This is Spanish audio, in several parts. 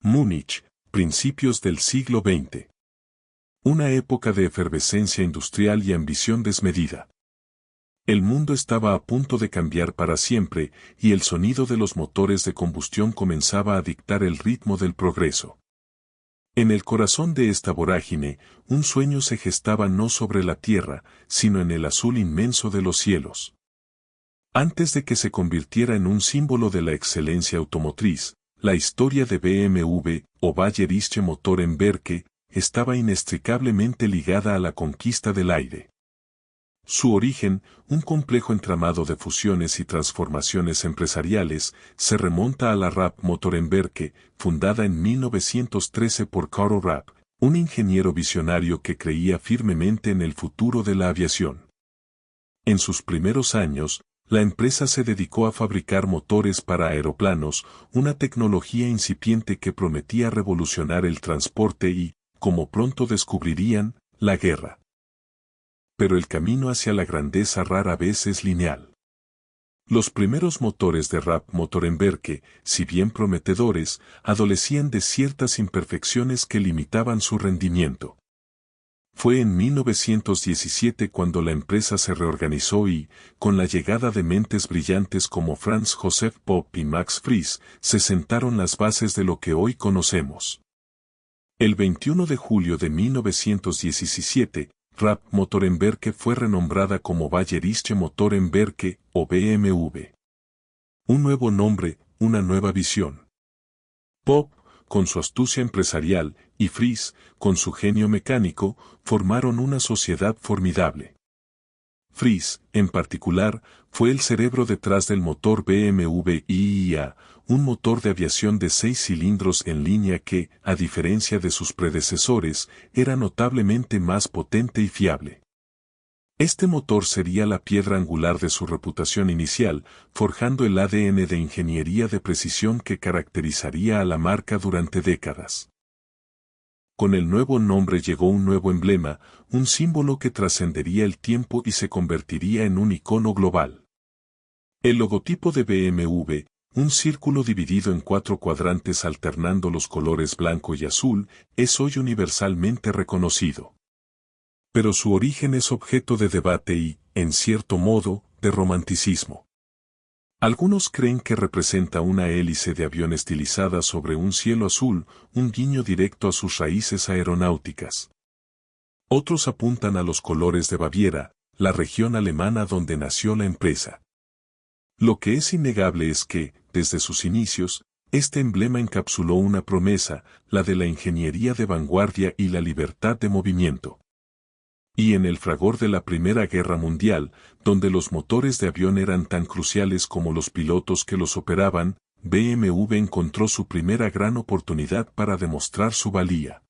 Múnich, principios del siglo XX. Una época de efervescencia industrial y ambición desmedida. El mundo estaba a punto de cambiar para siempre, y el sonido de los motores de combustión comenzaba a dictar el ritmo del progreso. En el corazón de esta vorágine, un sueño se gestaba no sobre la tierra, sino en el azul inmenso de los cielos. Antes de que se convirtiera en un símbolo de la excelencia automotriz, la historia de BMW, o Bayerische Motorenwerke, estaba inextricablemente ligada a la conquista del aire. Su origen, un complejo entramado de fusiones y transformaciones empresariales, se remonta a la Rapp Motorenwerke, fundada en 1913 por Karl Rapp, un ingeniero visionario que creía firmemente en el futuro de la aviación. En sus primeros años, la empresa se dedicó a fabricar motores para aeroplanos, una tecnología incipiente que prometía revolucionar el transporte y, como pronto descubrirían, la guerra. Pero el camino hacia la grandeza rara vez es lineal. Los primeros motores de Rapp Motorenwerke, si bien prometedores, adolecían de ciertas imperfecciones que limitaban su rendimiento. Fue en 1917 cuando la empresa se reorganizó y, con la llegada de mentes brillantes como Franz Josef Popp y Max Frisch, se sentaron las bases de lo que hoy conocemos. El 21 de julio de 1917, Rapp Motorenwerke fue renombrada como Bayerische Motorenwerke, o BMW. Un nuevo nombre, una nueva visión. Popp, con su astucia empresarial, y Frisch, con su genio mecánico, formaron una sociedad formidable. Frisch, en particular, fue el cerebro detrás del motor BMW IIA, un motor de aviación de 6 cilindros en línea que, a diferencia de sus predecesores, era notablemente más potente y fiable. Este motor sería la piedra angular de su reputación inicial, forjando el ADN de ingeniería de precisión que caracterizaría a la marca durante décadas. Con el nuevo nombre llegó un nuevo emblema, un símbolo que trascendería el tiempo y se convertiría en un icono global. El logotipo de BMW, un círculo dividido en 4 cuadrantes alternando los colores blanco y azul, es hoy universalmente reconocido. Pero su origen es objeto de debate y, en cierto modo, de romanticismo. Algunos creen que representa una hélice de avión estilizada sobre un cielo azul, un guiño directo a sus raíces aeronáuticas. Otros apuntan a los colores de Baviera, la región alemana donde nació la empresa. Lo que es innegable es que, desde sus inicios, este emblema encapsuló una promesa, la de la ingeniería de vanguardia y la libertad de movimiento. Y en el fragor de la Primera Guerra Mundial, donde los motores de avión eran tan cruciales como los pilotos que los operaban, BMW encontró su primera gran oportunidad para demostrar su valía.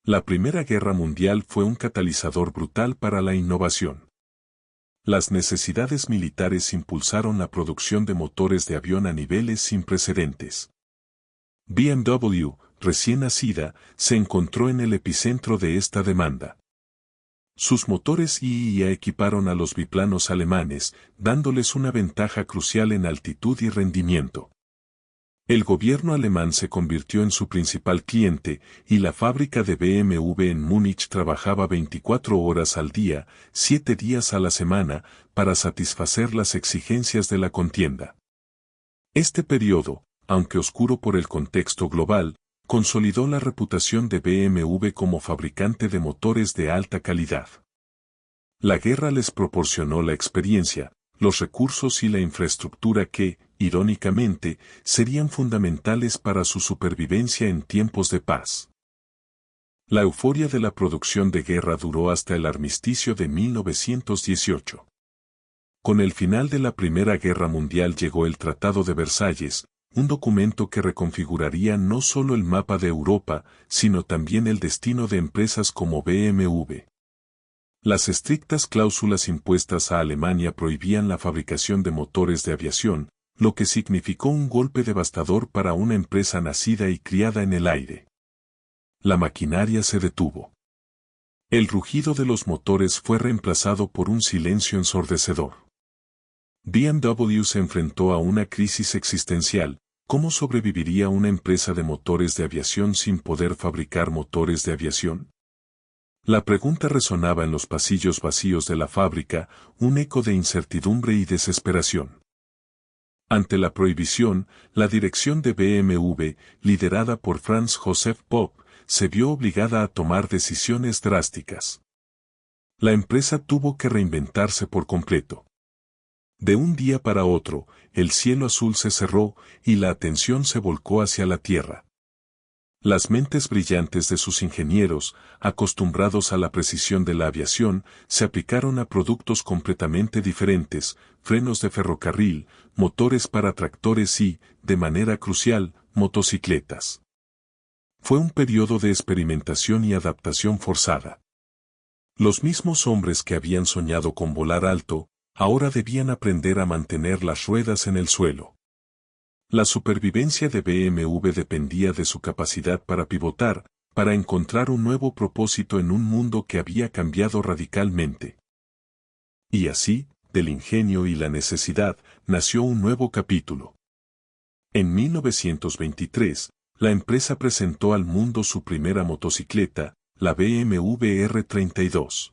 La Primera Guerra Mundial fue un catalizador brutal para la innovación. Las necesidades militares impulsaron la producción de motores de avión a niveles sin precedentes. BMW, recién nacida, se encontró en el epicentro de esta demanda. Sus motores IIA equiparon a los biplanos alemanes, dándoles una ventaja crucial en altitud y rendimiento. El gobierno alemán se convirtió en su principal cliente, y la fábrica de BMW en Múnich trabajaba 24 horas al día, 7 días a la semana, para satisfacer las exigencias de la contienda. Este periodo, aunque oscuro por el contexto global, consolidó la reputación de BMW como fabricante de motores de alta calidad. La guerra les proporcionó la experiencia, los recursos y la infraestructura que, irónicamente, serían fundamentales para su supervivencia en tiempos de paz. La euforia de la producción de guerra duró hasta el armisticio de 1918. Con el final de la Primera Guerra Mundial llegó el Tratado de Versalles, un documento que reconfiguraría no solo el mapa de Europa, sino también el destino de empresas como BMW. Las estrictas cláusulas impuestas a Alemania prohibían la fabricación de motores de aviación, lo que significó un golpe devastador para una empresa nacida y criada en el aire. La maquinaria se detuvo. El rugido de los motores fue reemplazado por un silencio ensordecedor. BMW se enfrentó a una crisis existencial, ¿Cómo sobreviviría una empresa de motores de aviación sin poder fabricar motores de aviación? La pregunta resonaba en los pasillos vacíos de la fábrica, un eco de incertidumbre y desesperación. Ante la prohibición, la dirección de BMW, liderada por Franz Josef Popp, se vio obligada a tomar decisiones drásticas. La empresa tuvo que reinventarse por completo. De un día para otro, el cielo azul se cerró y la atención se volcó hacia la tierra. Las mentes brillantes de sus ingenieros, acostumbrados a la precisión de la aviación, se aplicaron a productos completamente diferentes, frenos de ferrocarril, motores para tractores y, de manera crucial, motocicletas. Fue un periodo de experimentación y adaptación forzada. Los mismos hombres que habían soñado con volar alto, ahora debían aprender a mantener las ruedas en el suelo. La supervivencia de BMW dependía de su capacidad para pivotar, para encontrar un nuevo propósito en un mundo que había cambiado radicalmente. Y así, del ingenio y la necesidad, nació un nuevo capítulo. En 1923, la empresa presentó al mundo su primera motocicleta, la BMW R32.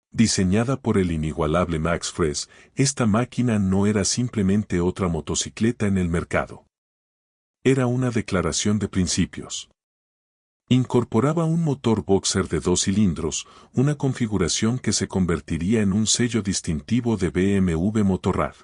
Diseñada por el inigualable Max Friese, esta máquina no era simplemente otra motocicleta en el mercado. Era una declaración de principios. Incorporaba un motor boxer de 2 cilindros, una configuración que se convertiría en un sello distintivo de BMW Motorrad.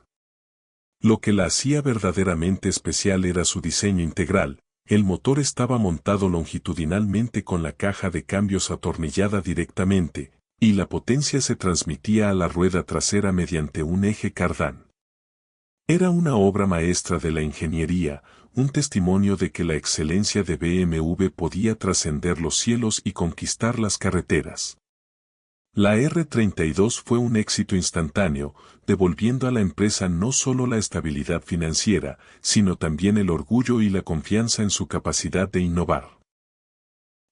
Lo que la hacía verdaderamente especial era su diseño integral. El motor estaba montado longitudinalmente con la caja de cambios atornillada directamente, y la potencia se transmitía a la rueda trasera mediante un eje cardán. Era una obra maestra de la ingeniería, un testimonio de que la excelencia de BMW podía trascender los cielos y conquistar las carreteras. La R32 fue un éxito instantáneo, devolviendo a la empresa no solo la estabilidad financiera, sino también el orgullo y la confianza en su capacidad de innovar.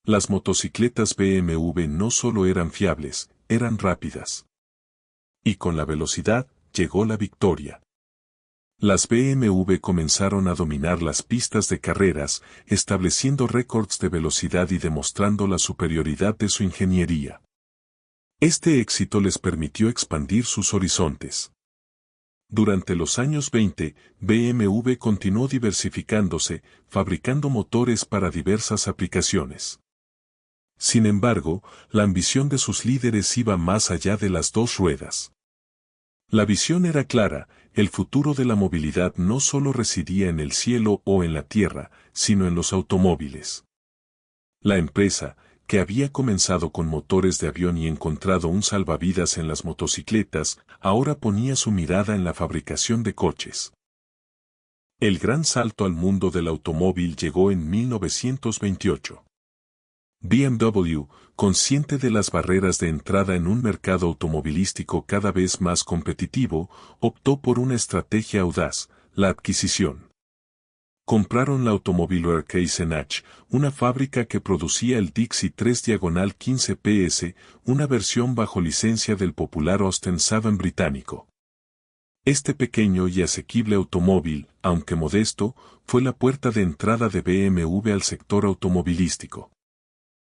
Las motocicletas BMW no solo eran fiables, eran rápidas. Y con la velocidad, llegó la victoria. Las BMW comenzaron a dominar las pistas de carreras, estableciendo récords de velocidad y demostrando la superioridad de su ingeniería. Este éxito les permitió expandir sus horizontes. Durante los años 20, BMW continuó diversificándose, fabricando motores para diversas aplicaciones. Sin embargo, la ambición de sus líderes iba más allá de las 2 ruedas. La visión era clara, el futuro de la movilidad no solo residía en el cielo o en la tierra, sino en los automóviles. La empresa, que había comenzado con motores de avión y encontrado un salvavidas en las motocicletas, ahora ponía su mirada en la fabricación de coches. El gran salto al mundo del automóvil llegó en 1928. BMW, consciente de las barreras de entrada en un mercado automovilístico cada vez más competitivo, optó por una estrategia audaz, la adquisición. Compraron la Automobiler Keisenach, una fábrica que producía el Dixie 3/15 PS, una versión bajo licencia del popular Austin 7 británico. Este pequeño y asequible automóvil, aunque modesto, fue la puerta de entrada de BMW al sector automovilístico.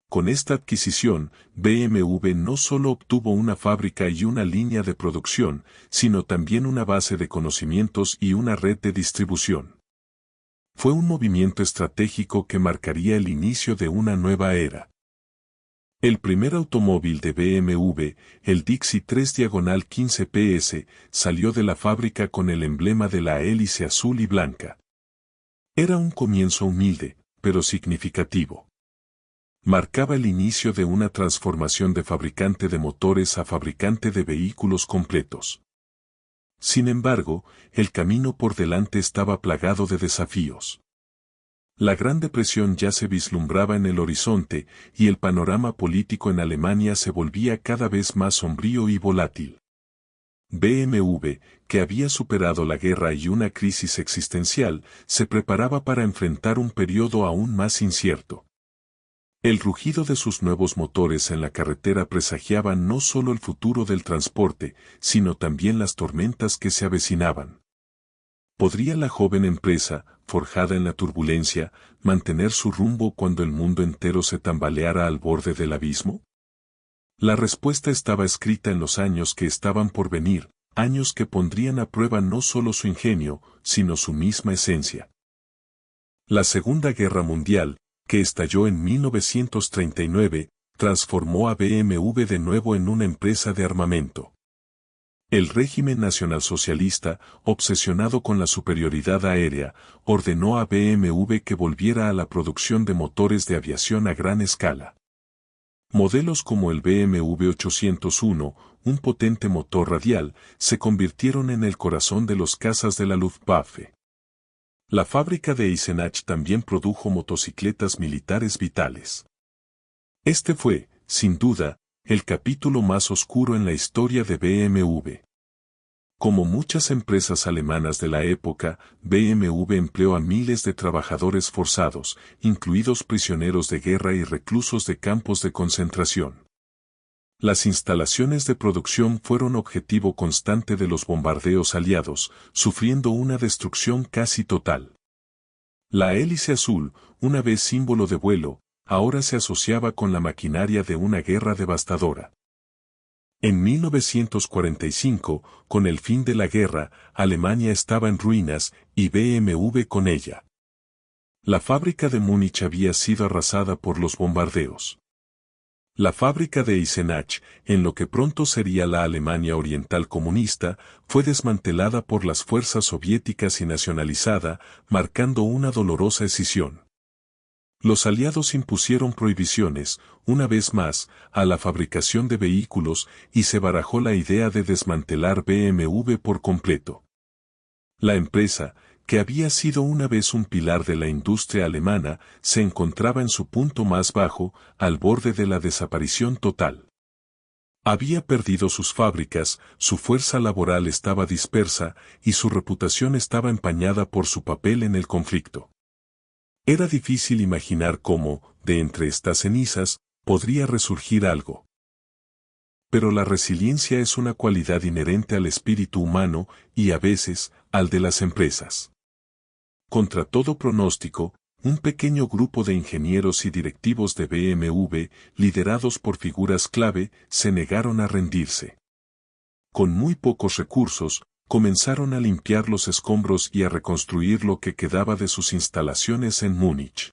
Con esta adquisición, BMW no solo obtuvo una fábrica y una línea de producción, sino también una base de conocimientos y una red de distribución. Fue un movimiento estratégico que marcaría el inicio de una nueva era. El primer automóvil de BMW, el Dixie 3/15 PS, salió de la fábrica con el emblema de la hélice azul y blanca. Era un comienzo humilde, pero significativo. Marcaba el inicio de una transformación de fabricante de motores a fabricante de vehículos completos. Sin embargo, el camino por delante estaba plagado de desafíos. La Gran Depresión ya se vislumbraba en el horizonte y el panorama político en Alemania se volvía cada vez más sombrío y volátil. BMW, que había superado la guerra y una crisis existencial, se preparaba para enfrentar un periodo aún más incierto. El rugido de sus nuevos motores en la carretera presagiaba no solo el futuro del transporte, sino también las tormentas que se avecinaban. ¿Podría la joven empresa, forjada en la turbulencia, mantener su rumbo cuando el mundo entero se tambaleara al borde del abismo? La respuesta estaba escrita en los años que estaban por venir, años que pondrían a prueba no solo su ingenio, sino su misma esencia. La Segunda Guerra Mundial, que estalló en 1939, transformó a BMW de nuevo en una empresa de armamento. El régimen nacionalsocialista, obsesionado con la superioridad aérea, ordenó a BMW que volviera a la producción de motores de aviación a gran escala. Modelos como el BMW 801, un potente motor radial, se convirtieron en el corazón de los cazas de la Luftwaffe. La fábrica de Eisenach también produjo motocicletas militares vitales. Este fue, sin duda, el capítulo más oscuro en la historia de BMW. Como muchas empresas alemanas de la época, BMW empleó a miles de trabajadores forzados, incluidos prisioneros de guerra y reclusos de campos de concentración. Las instalaciones de producción fueron objetivo constante de los bombardeos aliados, sufriendo una destrucción casi total. La hélice azul, una vez símbolo de vuelo, ahora se asociaba con la maquinaria de una guerra devastadora. En 1945, con el fin de la guerra, Alemania estaba en ruinas, y BMW con ella. La fábrica de Múnich había sido arrasada por los bombardeos. La fábrica de Eisenach, en lo que pronto sería la Alemania Oriental comunista, fue desmantelada por las fuerzas soviéticas y nacionalizada, marcando una dolorosa escisión. Los aliados impusieron prohibiciones, una vez más, a la fabricación de vehículos y se barajó la idea de desmantelar BMW por completo. La empresa, que había sido una vez un pilar de la industria alemana, se encontraba en su punto más bajo, al borde de la desaparición total. Había perdido sus fábricas, su fuerza laboral estaba dispersa y su reputación estaba empañada por su papel en el conflicto. Era difícil imaginar cómo, de entre estas cenizas, podría resurgir algo. Pero la resiliencia es una cualidad inherente al espíritu humano y a veces, al de las empresas. Contra todo pronóstico, un pequeño grupo de ingenieros y directivos de BMW, liderados por figuras clave, se negaron a rendirse. Con muy pocos recursos, comenzaron a limpiar los escombros y a reconstruir lo que quedaba de sus instalaciones en Múnich.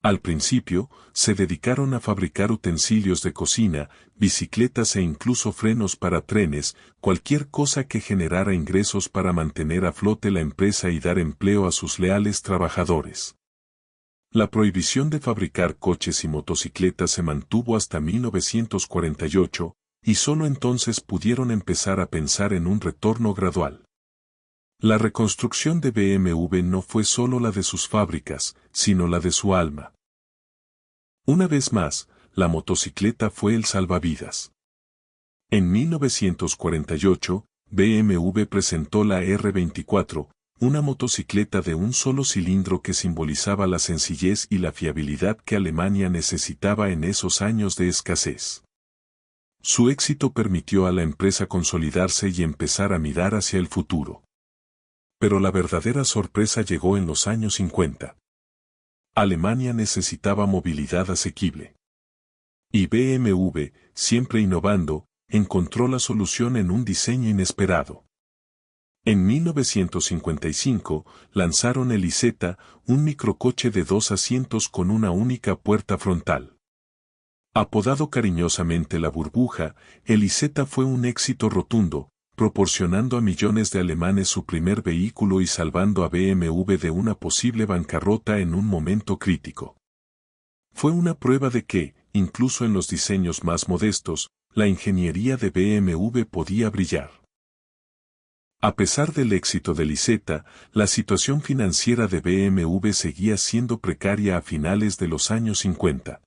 Al principio, se dedicaron a fabricar utensilios de cocina, bicicletas e incluso frenos para trenes, cualquier cosa que generara ingresos para mantener a flote la empresa y dar empleo a sus leales trabajadores. La prohibición de fabricar coches y motocicletas se mantuvo hasta 1948, y solo entonces pudieron empezar a pensar en un retorno gradual. La reconstrucción de BMW no fue solo la de sus fábricas, sino la de su alma. Una vez más, la motocicleta fue el salvavidas. En 1948, BMW presentó la R24, una motocicleta de un solo cilindro que simbolizaba la sencillez y la fiabilidad que Alemania necesitaba en esos años de escasez. Su éxito permitió a la empresa consolidarse y empezar a mirar hacia el futuro. Pero la verdadera sorpresa llegó en los años 50. Alemania necesitaba movilidad asequible. Y BMW, siempre innovando, encontró la solución en un diseño inesperado. En 1955, lanzaron el Isetta, un microcoche de 2 asientos con una única puerta frontal. Apodado cariñosamente la burbuja, el Isetta fue un éxito rotundo, proporcionando a millones de alemanes su primer vehículo y salvando a BMW de una posible bancarrota en un momento crítico. Fue una prueba de que, incluso en los diseños más modestos, la ingeniería de BMW podía brillar. A pesar del éxito del Isetta, la situación financiera de BMW seguía siendo precaria a finales de los años 50.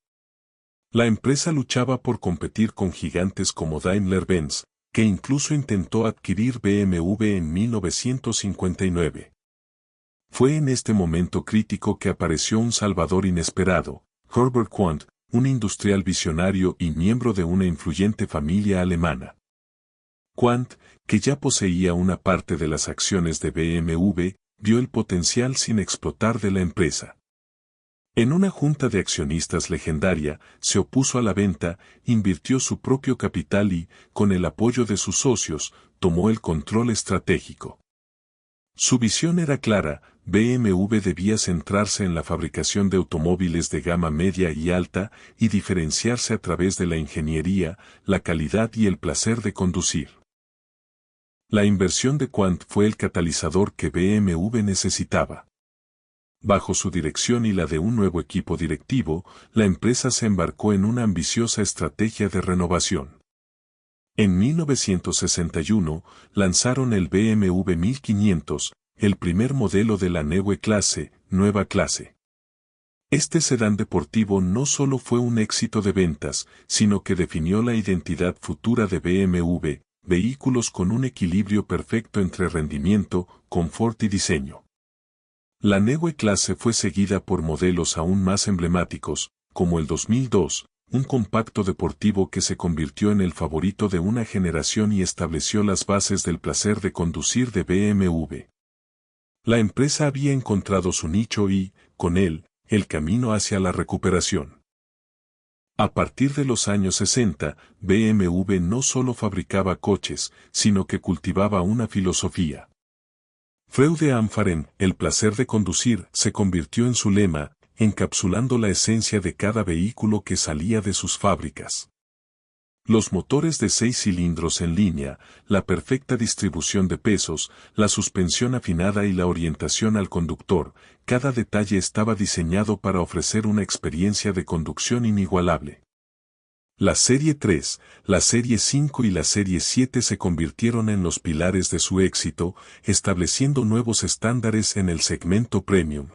La empresa luchaba por competir con gigantes como Daimler-Benz, que incluso intentó adquirir BMW en 1959. Fue en este momento crítico que apareció un salvador inesperado, Herbert Quandt, un industrial visionario y miembro de una influyente familia alemana. Quandt, que ya poseía una parte de las acciones de BMW, vio el potencial sin explotar de la empresa. En una junta de accionistas legendaria, se opuso a la venta, invirtió su propio capital y, con el apoyo de sus socios, tomó el control estratégico. Su visión era clara: BMW debía centrarse en la fabricación de automóviles de gama media y alta y diferenciarse a través de la ingeniería, la calidad y el placer de conducir. La inversión de Quandt fue el catalizador que BMW necesitaba. Bajo su dirección y la de un nuevo equipo directivo, la empresa se embarcó en una ambiciosa estrategia de renovación. En 1961, lanzaron el BMW 1500, el primer modelo de la Neue Klasse, nueva clase. Este sedán deportivo no solo fue un éxito de ventas, sino que definió la identidad futura de BMW, vehículos con un equilibrio perfecto entre rendimiento, confort y diseño. La Neue Klasse fue seguida por modelos aún más emblemáticos, como el 2002, un compacto deportivo que se convirtió en el favorito de una generación y estableció las bases del placer de conducir de BMW. La empresa había encontrado su nicho y, con él, el camino hacia la recuperación. A partir de los años 60, BMW no solo fabricaba coches, sino que cultivaba una filosofía. Freude am Fahren, el placer de conducir, se convirtió en su lema, encapsulando la esencia de cada vehículo que salía de sus fábricas. Los motores de 6 cilindros en línea, la perfecta distribución de pesos, la suspensión afinada y la orientación al conductor, cada detalle estaba diseñado para ofrecer una experiencia de conducción inigualable. La Serie 3, la Serie 5 y la Serie 7 se convirtieron en los pilares de su éxito, estableciendo nuevos estándares en el segmento premium.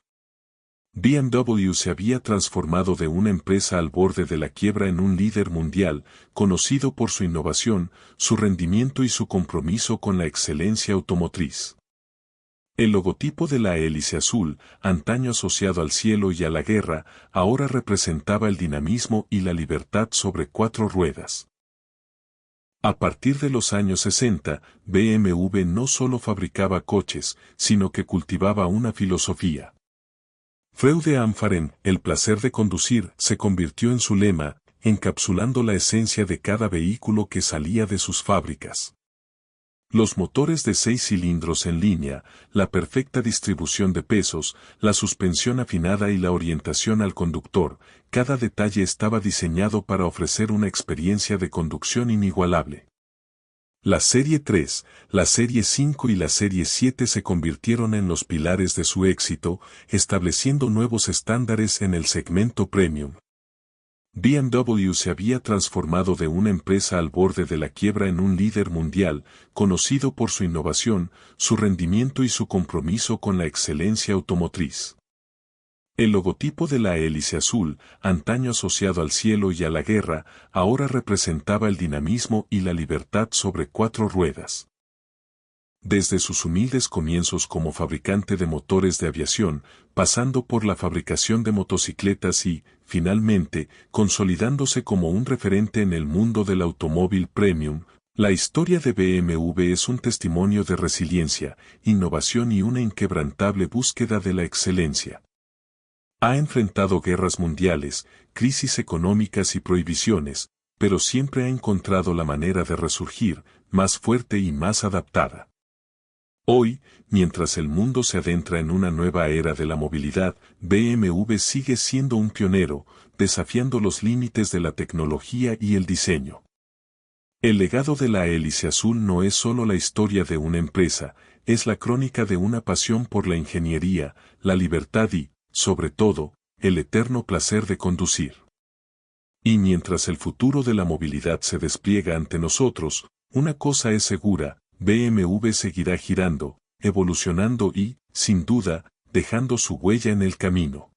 BMW se había transformado de una empresa al borde de la quiebra en un líder mundial, conocido por su innovación, su rendimiento y su compromiso con la excelencia automotriz. El logotipo de la hélice azul, antaño asociado al cielo y a la guerra, ahora representaba el dinamismo y la libertad sobre 4 ruedas. A partir de los años 60, BMW no solo fabricaba coches, sino que cultivaba una filosofía. Freude am Fahren, el placer de conducir, se convirtió en su lema, encapsulando la esencia de cada vehículo que salía de sus fábricas. Los motores de 6 cilindros en línea, la perfecta distribución de pesos, la suspensión afinada y la orientación al conductor, cada detalle estaba diseñado para ofrecer una experiencia de conducción inigualable. La Serie 3, la Serie 5 y la Serie 7 se convirtieron en los pilares de su éxito, estableciendo nuevos estándares en el segmento premium. BMW se había transformado de una empresa al borde de la quiebra en un líder mundial, conocido por su innovación, su rendimiento y su compromiso con la excelencia automotriz. El logotipo de la hélice azul, antaño asociado al cielo y a la guerra, ahora representaba el dinamismo y la libertad sobre 4 ruedas. Desde sus humildes comienzos como fabricante de motores de aviación, pasando por la fabricación de motocicletas y, finalmente, consolidándose como un referente en el mundo del automóvil premium, la historia de BMW es un testimonio de resiliencia, innovación y una inquebrantable búsqueda de la excelencia. Ha enfrentado guerras mundiales, crisis económicas y prohibiciones, pero siempre ha encontrado la manera de resurgir, más fuerte y más adaptada. Hoy, mientras el mundo se adentra en una nueva era de la movilidad, BMW sigue siendo un pionero, desafiando los límites de la tecnología y el diseño. El legado de la hélice azul no es solo la historia de una empresa, es la crónica de una pasión por la ingeniería, la libertad y, sobre todo, el eterno placer de conducir. Y mientras el futuro de la movilidad se despliega ante nosotros, una cosa es segura: BMW seguirá girando, evolucionando y, sin duda, dejando su huella en el camino.